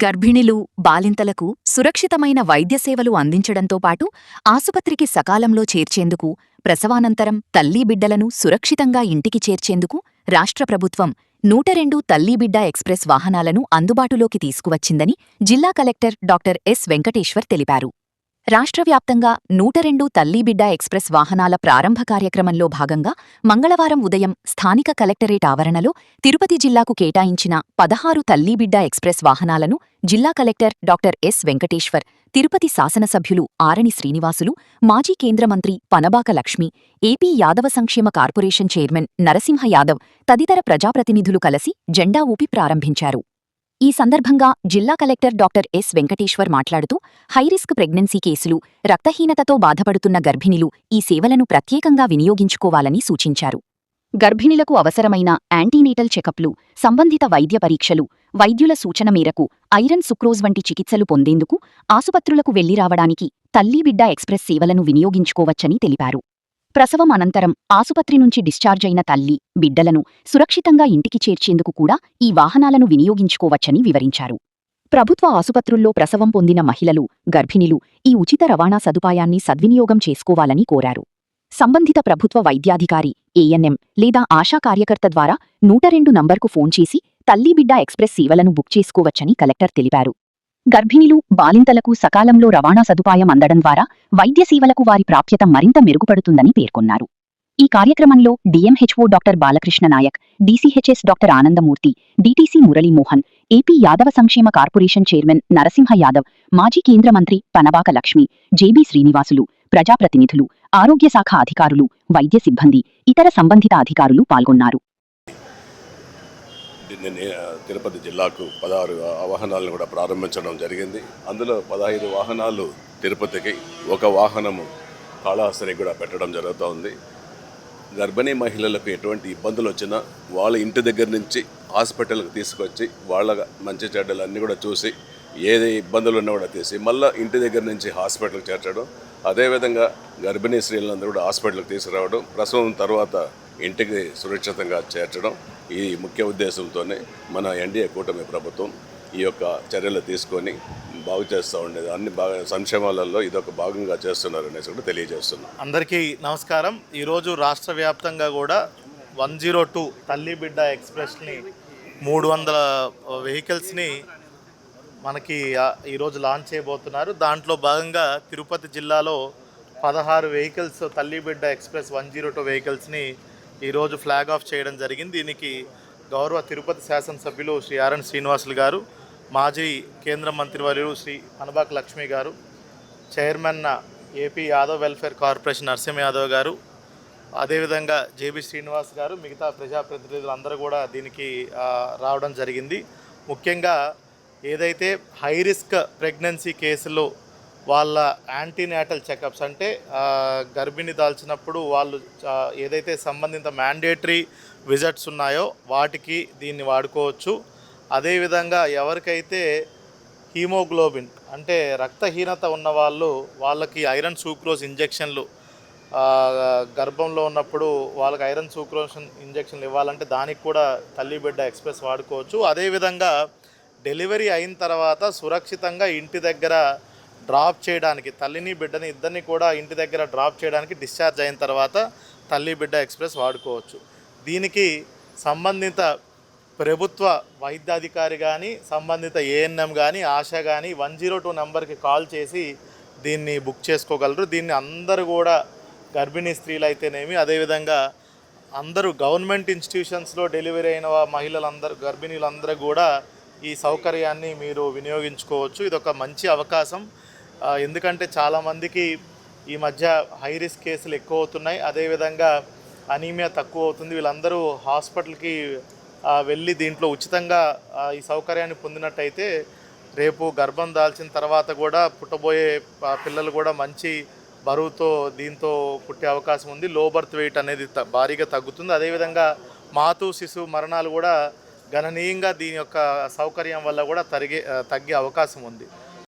గర్భిణులు, బాలింతలకు సురక్షితమైన వైద్య సేవలు అందించడంతో పాటు ఆసుపత్రికి సకాలంలో చేర్చేందుకు, ప్రసవానంతరం తల్లీబిడ్డలను సురక్షితంగా ఇంటికి చేర్చేందుకు రాష్ట్ర ప్రభుత్వం 102 తల్లీబిడ్డ ఎక్స్ప్రెస్ వాహనాలను అందుబాటులోకి తీసుకువచ్చిందని జిల్లా కలెక్టర్ డాక్టర్ ఎస్ వెంకటేశ్వర్ తెలిపారు. రాష్ట్రవ్యాప్తంగా 102 తల్లీబిడ్డ ఎక్స్ప్రెస్ వాహనాల ప్రారంభ కార్యక్రమంలో భాగంగా మంగళవారం ఉదయం స్థానిక కలెక్టరేట్ ఆవరణలో తిరుపతి జిల్లాకు కేటాయించిన 16 తల్లీబిడ్డ ఎక్స్ప్రెస్ వాహనాలను జిల్లా collector doctor yes Venkateshwar, Tirupati శాసనసభ్యులు ఆరణి శ్రీనివాసులు, మాజీ కేంద్ర మంత్రి పనబాక లక్ష్మి, ఏపీ యాదవ సంక్షేమ కార్పొరేషన్ చైర్మన్ నరసింహ యాదవ్ తదితర ప్రజాప్రతినిధులు కలిసి జెండా ఊపి ప్రారంభించారు. ఈ సందర్భంగా జిల్లా కలెక్టర్ డాక్టర్ ఎస్ వెంకటేశ్వర్ మాట్లాడుతూ హైరిస్క్ ప్రెగ్నెన్సీ కేసులు, రక్తహీనతతో బాధపడుతున్న గర్భిణులు ఈ సేవలను ప్రత్యేకంగా వినియోగించుకోవాలని సూచించారు. గర్భిణులకు అవసరమైన యాంటీనేటల్ చెకప్లు, సంబంధిత వైద్య పరీక్షలు, వైద్యుల సూచన మేరకు ఐరన్ సుక్రోజ్ వంటి చికిత్సలు పొందేందుకు ఆసుపత్రులకు వెళ్లి రావడానికి తల్లీబిడ్డ ఎక్స్ప్రెస్ సేవలను వినియోగించుకోవచ్చని తెలిపారు. ప్రసవం అనంతరం ఆసుపత్రి నుంచి డిశ్చార్జ్ అయిన తల్లి, బిడ్డలను సురక్షితంగా ఇంటికి చేర్చేందుకు కూడా ఈ వాహనాలను వినియోగించుకోవచ్చని వివరించారు. ప్రభుత్వ ఆసుపత్రుల్లో ప్రసవం పొందిన మహిళలు, గర్భిణులు ఈ ఉచిత రవాణా సదుపాయాన్ని సద్వినియోగం చేసుకోవాలని కోరారు. సంబంధిత ప్రభుత్వ వైద్యాధికారి, ఏఎన్ఎం లేదా ఆశా కార్యకర్త ద్వారా 102 నంబర్కు ఫోన్ చేసి తల్లీబిడ్డ ఎక్స్ప్రెస్ సేవలను బుక్ చేసుకోవచ్చని కలెక్టర్ తెలిపారు. గర్భిణులు, బాలింతలకు సకాలంలో రవాణా సదుపాయం అందడం ద్వారా వైద్య సేవలకు వారి ప్రాప్యత మరింత మెరుగుపడుతుందని పేర్కొన్నారు. ఈ కార్యక్రమంలో DMHO doctor Balakrishna Naik, DCHS doctor Anandamurthy, DTC Muralimohan, AP Yadava సంక్షేమ కార్పొరేషన్ చైర్మన్ నరసింహ యాదవ్, మాజీ కేంద్ర మంత్రి పనబాక లక్ష్మి, జేబీ శ్రీనివాసులు, ప్రజాప్రతినిధులు, ఆరోగ్య శాఖ అధికారులు, వైద్య సిబ్బంది, ఇతర సంబంధిత అధికారులు పాల్గొన్నారు. తిరుపతి జిల్లాకు 16 వాహనాలను కూడా ప్రారంభించడం జరిగింది. అందులో 15 వాహనాలు తిరుపతికి, ఒక వాహనము కాళహస్తికి కూడా పెట్టడం జరుగుతోంది. గర్భిణీ మహిళలకు ఎటువంటి ఇబ్బందులు వచ్చినా వాళ్ళ ఇంటి దగ్గర నుంచి హాస్పిటల్కి తీసుకొచ్చి వాళ్ళ మంచి చెడ్డలు అన్నీ కూడా చూసి ఏది ఇబ్బందులు ఉన్నా కూడా తీసి మళ్ళీ ఇంటి దగ్గర నుంచి హాస్పిటల్కి చేర్చడం, అదేవిధంగా గర్భిణీ స్త్రీలందరూ కూడా హాస్పిటల్కి తీసుకురావడం, ప్రసవం తర్వాత ఇంటికి సురక్షితంగా చేర్చడం ఈ ముఖ్య ఉద్దేశంతోనే మన ఎన్డీఏ కూటమి ప్రభుత్వం ఈ యొక్క చర్యలు తీసుకొని బాగు చేస్తూ ఉండేది. అన్ని సంక్షేమాలలో ఇదొక భాగంగా చేస్తున్నారు అనేసి కూడా తెలియజేస్తున్నాం. అందరికీ నమస్కారం. ఈరోజు రాష్ట్ర వ్యాప్తంగా కూడా 102 తల్లిబిడ్డ ఎక్స్ప్రెస్ని 300 వెహికల్స్ని మనకి ఈరోజు లాంచ్ చేయబోతున్నారు. దాంట్లో భాగంగా తిరుపతి జిల్లాలో 16 వెహికల్స్ తల్లిబిడ్డ ఎక్స్ప్రెస్ 102 వెహికల్స్ని ఈరోజు ఫ్లాగ్ ఆఫ్ చేయడం జరిగింది. దీనికి గౌరవ తిరుపతి శాసనసభ్యులు శ్రీ ఆరణి శ్రీనివాసులు గారు, మాజీ కేంద్ర మంత్రివర్యులు శ్రీ పనబాక లక్ష్మి గారు, chairman AP Yadav welfare corporation Narasimha Yadav గారు, అదేవిధంగా జేబీ శ్రీనివాస్ గారు, మిగతా ప్రజాప్రతినిధులు అందరూ కూడా దీనికి రావడం జరిగింది. ముఖ్యంగా ఏదైతే హై రిస్క్ ప్రెగ్నెన్సీ కేసులో వాళ్ళ యాంటీనేటల్ చెకప్స్ అంటే గర్భిణి దాల్చినప్పుడు వాళ్ళు ఏదైతే సంబంధిత మ్యాండేటరీ విజిట్స్ ఉన్నాయో వాటికి దీన్ని వాడుకోవచ్చు. అదేవిధంగా ఎవరికైతే హీమోగ్లోబిన్ అంటే రక్తహీనత ఉన్న వాళ్ళకి ఐరన్ సూక్రోజ్ ఇంజెక్షన్లు గర్భంలో ఉన్నప్పుడు వాళ్ళకి ఐరన్ సూక్రోజ్ ఇంజెక్షన్లు ఇవ్వాలంటే దానికి కూడా తల్లిబిడ్డ ఎక్స్ప్రెస్ వాడుకోవచ్చు. అదేవిధంగా డెలివరీ అయిన తర్వాత సురక్షితంగా ఇంటి దగ్గర డ్రాప్ చేయడానికి, తల్లిని బిడ్డని ఇద్దరిని కూడా ఇంటి దగ్గర డ్రాప్ చేయడానికి డిశ్చార్జ్ అయిన తర్వాత తల్లి బిడ్డ ఎక్స్ప్రెస్ వాడుకోవచ్చు. దీనికి సంబంధిత ప్రభుత్వ వైద్యాధికారి కానీ, సంబంధిత ఏఎన్ఎం కానీ, ఆశా కానీ 102 నెంబర్కి కాల్ చేసి దీన్ని బుక్ చేసుకోగలరు. దీన్ని అందరూ కూడా గర్భిణీ స్త్రీలు అయితేనేమి, అదేవిధంగా అందరూ గవర్నమెంట్ ఇన్స్టిట్యూషన్స్లో డెలివరీ అయిన మహిళలందరూ, గర్భిణీలందరూ కూడా ఈ సౌకర్యాన్ని మీరు వినియోగించుకోవచ్చు. ఇదొక మంచి అవకాశం. ఎందుకంటే చాలామందికి ఈ మధ్య హై రిస్క్ కేసులు ఎక్కువ అవుతున్నాయి, అదేవిధంగా అనీమియా తక్కువ అవుతుంది. వీళ్ళందరూ హాస్పిటల్కి వెళ్ళి దీంట్లో ఉచితంగా ఈ సౌకర్యాన్ని పొందినట్టయితే రేపు గర్భం దాల్చిన తర్వాత కూడా పుట్టబోయే పిల్లలు కూడా మంచి బరువుతో దీంతో పుట్టే అవకాశం ఉంది. లో బర్త్ వెయిట్ అనేది భారీగా తగ్గుతుంది. అదేవిధంగా మాతృ శిశు మరణాలు కూడా గణనీయంగా దీని యొక్క సౌకర్యం వల్ల కూడా తగ్గే అవకాశం ఉంది.